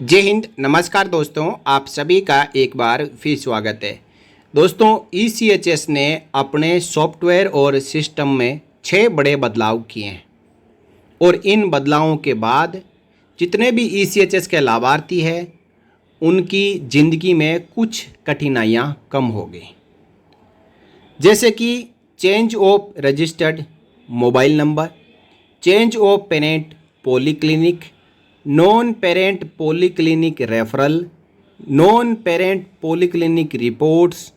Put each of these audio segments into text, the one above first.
जय हिंद। नमस्कार दोस्तों, आप सभी का एक बार फिर स्वागत है। दोस्तों, ईसीएचएस ने अपने सॉफ्टवेयर और सिस्टम में 6 बड़े बदलाव किए हैं और इन बदलावों के बाद जितने भी ईसीएचएस के लाभार्थी हैं उनकी ज़िंदगी में कुछ कठिनाइयां कम हो गई। जैसे कि change of registered mobile number, change of parent polyclinic, non parent polyclinic referral, non parent polyclinic reports,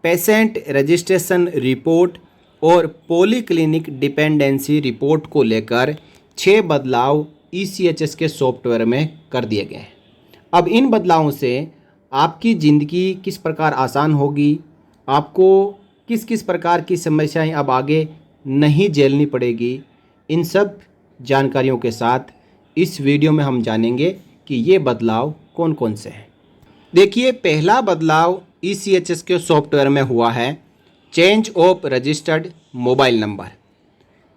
patient registration report और पॉलीक्लिनिक डिपेंडेंसी रिपोर्ट को लेकर 6 बदलाव ईसीएचएस के सॉफ्टवेयर में कर दिए गए हैं। अब इन बदलावों से आपकी ज़िंदगी किस प्रकार आसान होगी, आपको किस किस प्रकार की समस्याएं अब आगे नहीं झेलनी पड़ेगी, इन सब जानकारियों के साथ इस वीडियो में हम जानेंगे कि ये बदलाव कौन कौन से हैं। देखिए, पहला बदलाव ईसीएचएस के सॉफ्टवेयर में हुआ है change of registered mobile number.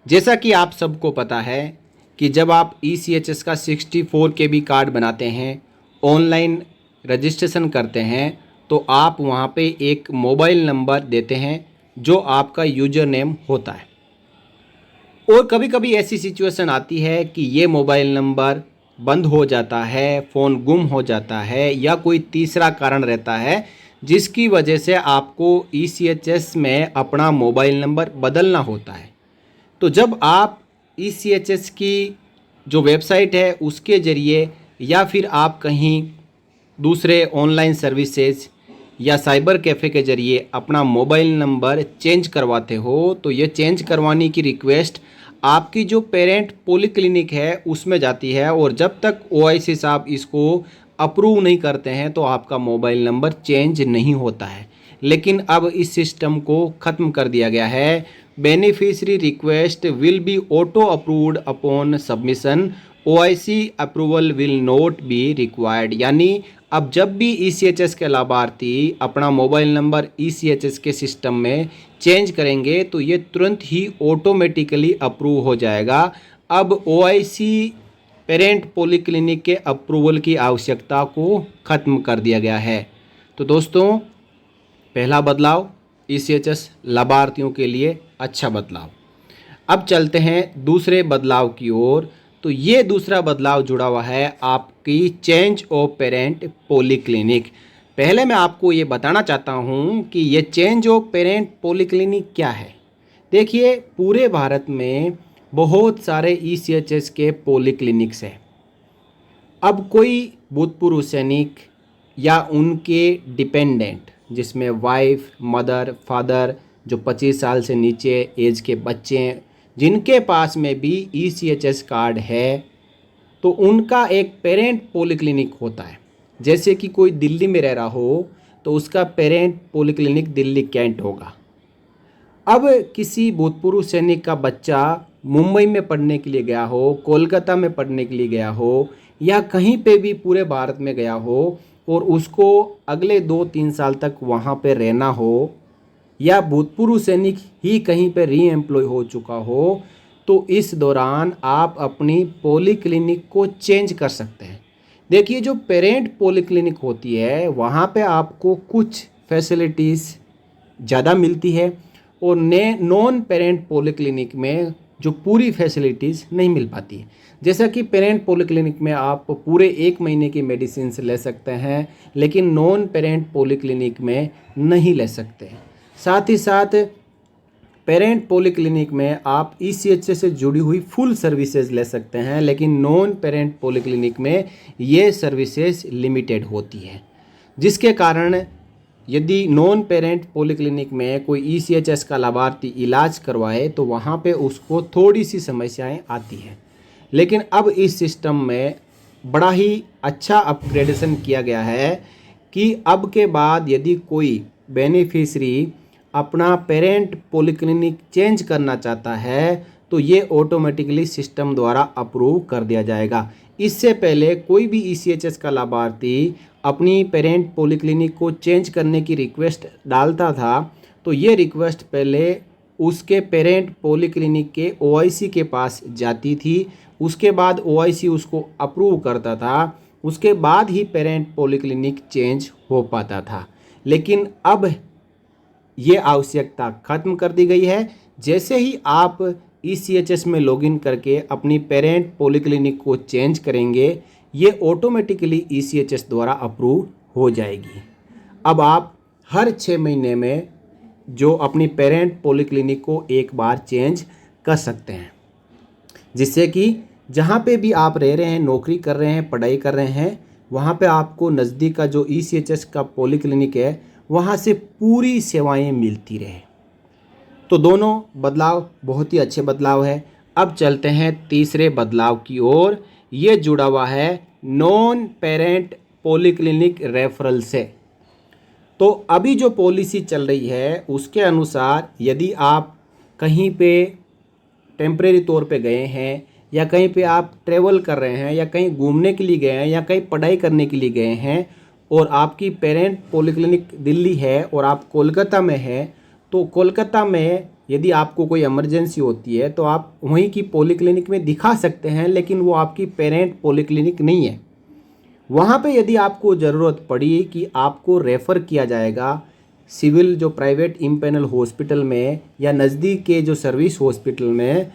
जैसा कि आप सबको पता है कि जब आप ईसीएचएस का 64 KB कार्ड बनाते हैं, ऑनलाइन रजिस्ट्रेशन करते हैं, तो आप वहाँ पे एक मोबाइल नंबर देते हैं जो आपका यूज़र नेम होता है। और कभी कभी ऐसी सिचुएशन आती है कि ये मोबाइल नंबर बंद हो जाता है, फ़ोन गुम हो जाता है या कोई तीसरा कारण रहता है जिसकी वजह से आपको ईसीएचएस में अपना मोबाइल नंबर बदलना होता है। तो जब आप ईसीएचएस की जो वेबसाइट है उसके ज़रिए या फिर आप कहीं दूसरे ऑनलाइन सर्विसेज या साइबर कैफ़े के ज़रिए अपना मोबाइल नंबर चेंज करवाते हो, तो ये चेंज करवाने की रिक्वेस्ट आपकी जो पेरेंट पॉलीक्लिनिक है उसमें जाती है और जब तक ओआईसी साहब इसको अप्रूव नहीं करते हैं तो आपका मोबाइल नंबर चेंज नहीं होता है। लेकिन अब इस सिस्टम को ख़त्म कर दिया गया है। Beneficiary request will be auto approved upon submission, OIC approval will not be required. यानी अब जब भी ईसीएचएस के लाभार्थी अपना मोबाइल नंबर ईसीएचएस के सिस्टम में चेंज करेंगे तो ये तुरंत ही ऑटोमेटिकली अप्रूव हो जाएगा। अब ओआईसी पेरेंट पॉलीक्लिनिक के अप्रूवल की आवश्यकता को ख़त्म कर दिया गया है। तो दोस्तों, पहला बदलाव ईसीएचएस लाभार्थियों के लिए अच्छा बदलाव। अब चलते हैं दूसरे बदलाव की ओर। तो ये दूसरा बदलाव जुड़ा हुआ है आपकी चेंज ऑफ पेरेंट पॉलीक्लिनिक। पहले मैं आपको ये बताना चाहता हूँ कि ये चेंज ऑफ पेरेंट पॉलीक्लिनिक क्या है। देखिए, पूरे भारत में बहुत सारे ईसीएचएस के पॉलीक्लिनिक्स हैं। अब कोई भूतपूर्व सैनिक या उनके डिपेंडेंट, जिसमें वाइफ, मदर, फादर, जो 25 साल से नीचे एज के बच्चे हैं, जिनके पास में भी ईसीएचएस कार्ड है, तो उनका एक पेरेंट पॉलीक्लिनिक होता है। जैसे कि कोई दिल्ली में रह रहा हो तो उसका पेरेंट पॉलीक्लिनिक दिल्ली कैंट होगा। अब किसी भूतपूर्व सैनिक का बच्चा मुंबई में पढ़ने के लिए गया हो, कोलकाता में पढ़ने के लिए गया हो या कहीं पे भी पूरे भारत में गया हो और उसको अगले 2-3 साल तक वहाँ पे रहना हो, या भूतपूर्व सैनिक ही कहीं पे री एम्प्लॉय हो चुका हो, तो इस दौरान आप अपनी पॉलीक्लिनिक को चेंज कर सकते हैं। देखिए, जो पेरेंट पॉलीक्लिनिक होती है वहाँ पे आपको कुछ फैसिलिटीज़ ज़्यादा मिलती है और नॉन पेरेंट पॉलीक्लिनिक में जो पूरी फैसिलिटीज़ नहीं मिल पाती है। जैसा कि पेरेंट पॉलीक्लिनिक में आप पूरे 1 महीने की मेडिसिन ले सकते हैं, लेकिन नॉन पेरेंट पॉलीक्लिनिक में नहीं ले सकते। साथ ही साथ पेरेंट पॉलीक्लिनिक में आप ईसीएचएस से जुड़ी हुई फुल सर्विसेज ले सकते हैं, लेकिन नॉन पेरेंट पॉलीक्लिनिक में ये सर्विसेज लिमिटेड होती है। जिसके कारण यदि नॉन पेरेंट पॉलीक्लिनिक में कोई ईसीएचएस का लाभार्थी इलाज करवाए तो वहाँ पे उसको थोड़ी सी समस्याएं आती हैं। लेकिन अब इस सिस्टम में बड़ा ही अच्छा अपग्रेडेशन किया गया है कि अब के बाद यदि कोई बेनिफिशरी अपना पेरेंट पॉलीक्लिनिक चेंज करना चाहता है तो ये ऑटोमेटिकली सिस्टम द्वारा अप्रूव कर दिया जाएगा। इससे पहले कोई भी ईसीएचएस का लाभार्थी अपनी पेरेंट पॉलीक्लिनिक को चेंज करने की रिक्वेस्ट डालता था तो ये रिक्वेस्ट पहले उसके पेरेंट पॉलीक्लिनिक के ओआईसी के पास जाती थी, उसके बाद ओआईसी उसको अप्रूव करता था, उसके बाद ही पेरेंट पॉलीक्लिनिक चेंज हो पाता था। लेकिन अब ये आवश्यकता खत्म कर दी गई है। जैसे ही आप ECHS में लॉगिन करके अपनी पेरेंट पॉलीक्लिनिक को चेंज करेंगे, ये ऑटोमेटिकली ECHS द्वारा अप्रूव हो जाएगी। अब आप हर 6 महीने में जो अपनी पेरेंट पॉलीक्लिनिक को एक बार चेंज कर सकते हैं, जिससे कि जहाँ पे भी आप रह रहे हैं, नौकरी कर रहे हैं, पढ़ाई कर रहे हैं, वहाँ पे आपको नज़दीक का जो ECHS का पॉलीक्लिनिक है वहाँ से पूरी सेवाएं मिलती रहे। तो दोनों बदलाव बहुत ही अच्छे बदलाव है। अब चलते हैं तीसरे बदलाव की ओर। ये जुड़ा हुआ है नॉन पेरेंट पॉलीक्लिनिक रेफरल से। तो अभी जो पॉलिसी चल रही है उसके अनुसार यदि आप कहीं पे टेम्परेरी तौर पे गए हैं, या कहीं पे आप ट्रैवल कर रहे हैं, या कहीं घूमने के लिए गए हैं, या कहीं पढ़ाई करने के लिए गए हैं, और आपकी पेरेंट पॉलीक्लिनिक दिल्ली है और आप कोलकाता में हैं, तो कोलकाता में यदि आपको कोई इमरजेंसी होती है तो आप वहीं की पॉलीक्लिनिक में दिखा सकते हैं, लेकिन वो आपकी पेरेंट पॉलीक्लिनिक नहीं है। वहाँ पे यदि आपको ज़रूरत पड़ी कि आपको रेफ़र किया जाएगा सिविल जो प्राइवेट इम्पैनल हॉस्पिटल में या नज़दीक के जो सर्विस हॉस्पिटल में,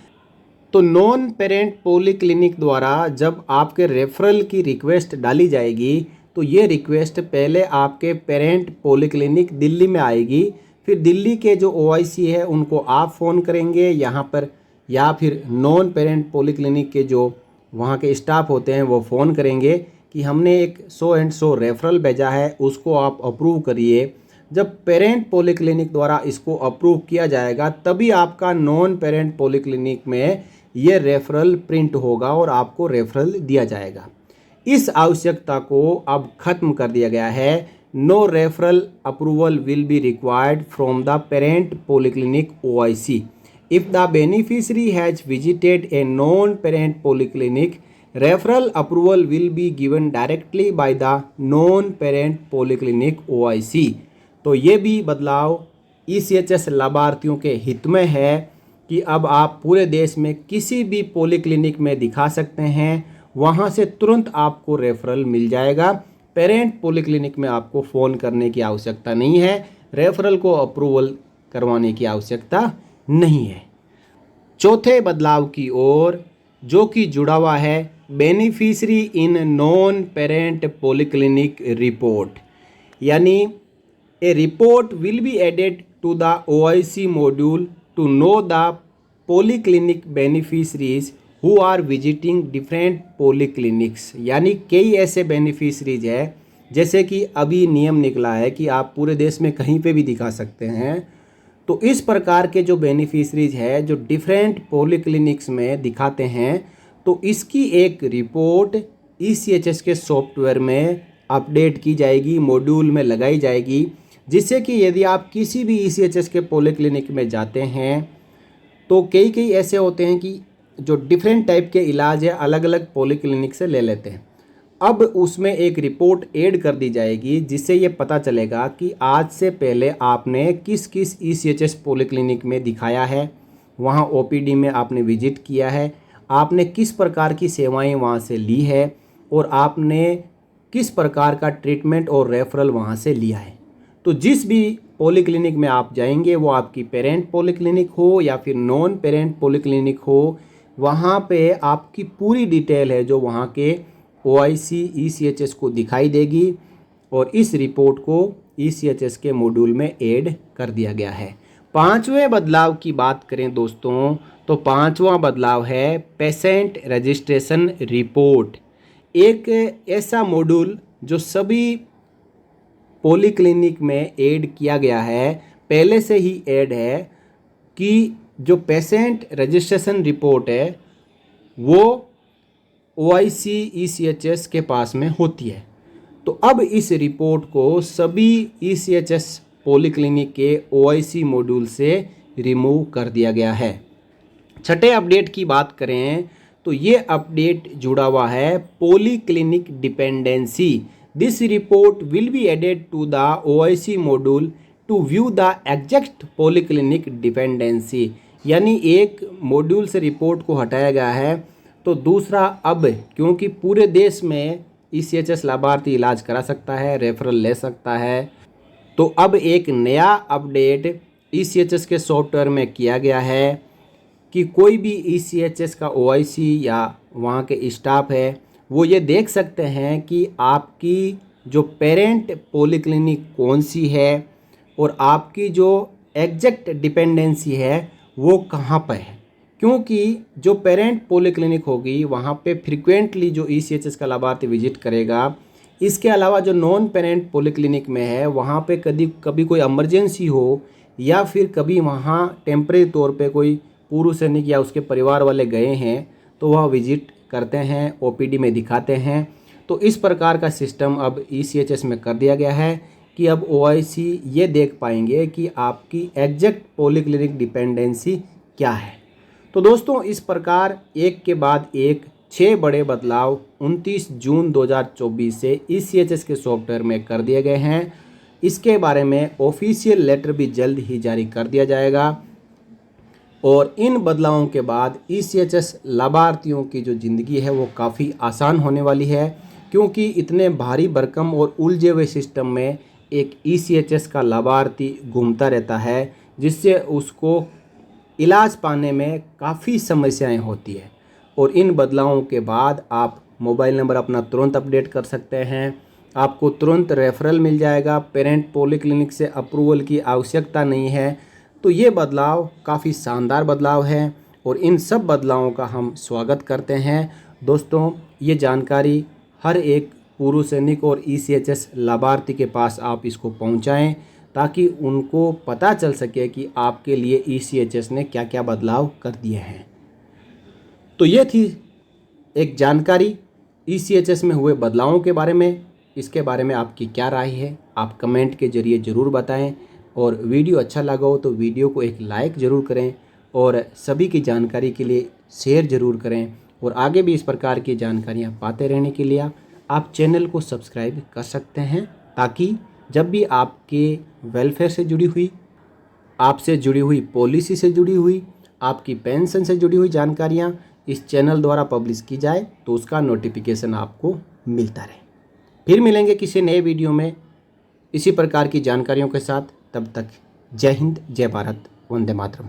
तो नॉन पेरेंट पॉलीक्लिनिक द्वारा जब आपके रेफरल की रिक्वेस्ट डाली जाएगी तो ये रिक्वेस्ट पहले आपके पेरेंट पॉलीक्लिनिक दिल्ली में आएगी। फिर दिल्ली के जो OIC है उनको आप फ़ोन करेंगे यहाँ पर, या फिर नॉन पेरेंट पॉलीक्लिनिक के जो वहाँ के स्टाफ होते हैं वो फ़ोन करेंगे कि हमने एक 100 एंड 100 रेफरल भेजा है, उसको आप अप्रूव करिए। जब पेरेंट पॉलीक्लिनिक द्वारा इसको अप्रूव किया जाएगा तभी आपका नॉन पेरेंट पॉलीक्लिनिक में ये रेफरल प्रिंट होगा और आपको रेफरल दिया जाएगा। इस आवश्यकता को अब खत्म कर दिया गया है। No referral approval will be required from the parent polyclinic OIC if the beneficiary has visited a non parent polyclinic. Referral approval will be given directly by the non parent polyclinic OIC। तो ये भी बदलाव ECHS लाभार्थियों के हित में है कि अब आप पूरे देश में किसी भी पॉलीक्लिनिक में दिखा सकते हैं, वहाँ से तुरंत आपको रेफरल मिल जाएगा। पेरेंट पॉलीक्लिनिक में आपको फ़ोन करने की आवश्यकता नहीं है, रेफरल को अप्रूवल करवाने की आवश्यकता नहीं है। चौथे बदलाव की ओर, जो कि जुड़ा हुआ है beneficiary in non parent polyclinic report, यानी a report will be added to the OIC module to know the polyclinic beneficiaries who are visiting different polyclinics। यानी कई ऐसे बेनिफिशरीज है, जैसे कि अभी नियम निकला है कि आप पूरे देश में कहीं पे भी दिखा सकते हैं। तो इस प्रकार के जो बेनिफिशरीज है जो डिफरेंट पॉलीक्लिनिक्स में दिखाते हैं, तो इसकी एक रिपोर्ट ECHS के सॉफ्टवेयर में अपडेट की जाएगी, मॉड्यूल में लगाई जाएगी, जिससे कि यदि आप किसी भी ECHS के पॉलीक्लिनिक में जाते हैं तो कई ऐसे होते हैं कि जो डिफरेंट टाइप के इलाज है अलग अलग पॉलीक्लिनिक से ले लेते हैं। अब उसमें एक रिपोर्ट ऐड कर दी जाएगी जिससे ये पता चलेगा कि आज से पहले आपने किस किस ECHS पॉलीक्लिनिक में दिखाया है, वहाँ OPD में आपने विजिट किया है, आपने किस प्रकार की सेवाएं वहाँ से ली है, और आपने किस प्रकार का ट्रीटमेंट और रेफरल वहाँ से लिया है। तो जिस भी पॉलीक्लिनिक में आप जाएंगे, वो आपकी पेरेंट पॉलीक्लिनिक हो या फिर नॉन पेरेंट पॉलीक्लिनिक हो, वहाँ पे आपकी पूरी डिटेल है जो वहाँ के OIC ECHS को दिखाई देगी, और इस रिपोर्ट को ECHS के मॉड्यूल में ऐड कर दिया गया है। पांचवें बदलाव की बात करें दोस्तों, तो पांचवा बदलाव है पेशेंट रजिस्ट्रेशन रिपोर्ट। एक ऐसा मॉड्यूल जो सभी पॉलीक्लिनिक में ऐड किया गया है, पहले से ही ऐड है, कि जो पेशेंट रजिस्ट्रेशन रिपोर्ट है वो OIC ECHS के पास में होती है। तो अब इस रिपोर्ट को सभी ECHS पॉलीक्लिनिक के OIC मॉड्यूल से रिमूव कर दिया गया है। छठे अपडेट की बात करें तो ये अपडेट जुड़ा हुआ है polyclinic dependency. This report will be added to the OIC module to view the exact polyclinic dependency. यानी एक मॉड्यूल से रिपोर्ट को हटाया गया है, तो दूसरा अब क्योंकि पूरे देश में ECHS लाभार्थी इलाज करा सकता है, रेफरल ले सकता है। तो अब एक नया अपडेट ECHS के सॉफ्टवेयर में किया गया है कि कोई भी ECHS का OIC या वहाँ के स्टाफ है वो ये देख सकते हैं कि आपकी जो पेरेंट पॉलीक्लिनिक कौन सी है और आपकी जो एग्जैक्ट डिपेंडेंसी है वो कहाँ पर है। क्योंकि जो पेरेंट पॉलीक्लिनिक होगी वहाँ पे फ्रिक्वेंटली जो ECHS का लाभार्थी विजिट करेगा। इसके अलावा जो नॉन पेरेंट पॉलीक्लिनिक में है वहाँ पे कभी कोई इमरजेंसी हो या फिर कभी वहाँ टेम्परेरी तौर पे कोई पूर्व सैनिक या उसके परिवार वाले गए हैं तो वह विजिट करते हैं, OPD में दिखाते हैं। तो इस प्रकार का सिस्टम अब ECHS में कर दिया गया है कि अब OIC ये देख पाएंगे कि आपकी एग्जैक्ट पॉलीक्लिनिक डिपेंडेंसी क्या है। तो दोस्तों इस प्रकार एक के बाद एक 6 बड़े बदलाव 29 जून 2024 से ECHS के सॉफ्टवेयर में कर दिए गए हैं। इसके बारे में ऑफिशियल लेटर भी जल्द ही जारी कर दिया जाएगा और इन बदलावों के बाद ECHS लाभार्थियों की जो ज़िंदगी है वो काफ़ी आसान होने वाली है। क्योंकि इतने भारी भरकम और उलझे हुए सिस्टम में एक ECHS का लाभार्थी घूमता रहता है जिससे उसको इलाज पाने में काफ़ी समस्याएं होती है। और इन बदलावों के बाद आप मोबाइल नंबर अपना तुरंत अपडेट कर सकते हैं, आपको तुरंत रेफरल मिल जाएगा, पेरेंट पॉलीक्लिनिक से अप्रूवल की आवश्यकता नहीं है। तो ये बदलाव काफ़ी शानदार बदलाव है और इन सब बदलावों का हम स्वागत करते हैं। दोस्तों ये जानकारी हर एक पूर्व सैनिक और ECHS लाभार्थी के पास आप इसको पहुंचाएं ताकि उनको पता चल सके कि आपके लिए ECHS ने क्या क्या बदलाव कर दिए हैं। तो ये थी एक जानकारी ECHS में हुए बदलावों के बारे में। इसके बारे में आपकी क्या राय है आप कमेंट के ज़रिए ज़रूर बताएं और वीडियो अच्छा लगा हो तो वीडियो को एक लाइक ज़रूर करें और सभी की जानकारी के लिए शेयर ज़रूर करें। और आगे भी इस प्रकार की जानकारियाँ पाते रहने के लिए आप चैनल को सब्सक्राइब कर सकते हैं ताकि जब भी आपके वेलफेयर से जुड़ी हुई, आपसे जुड़ी हुई पॉलिसी से जुड़ी हुई, आपकी पेंशन से जुड़ी हुई जानकारियाँ इस चैनल द्वारा पब्लिश की जाए तो उसका नोटिफिकेशन आपको मिलता रहे। फिर मिलेंगे किसी नए वीडियो में इसी प्रकार की जानकारियों के साथ। तब तक जय हिंद, जय भारत, वंदे मातरम।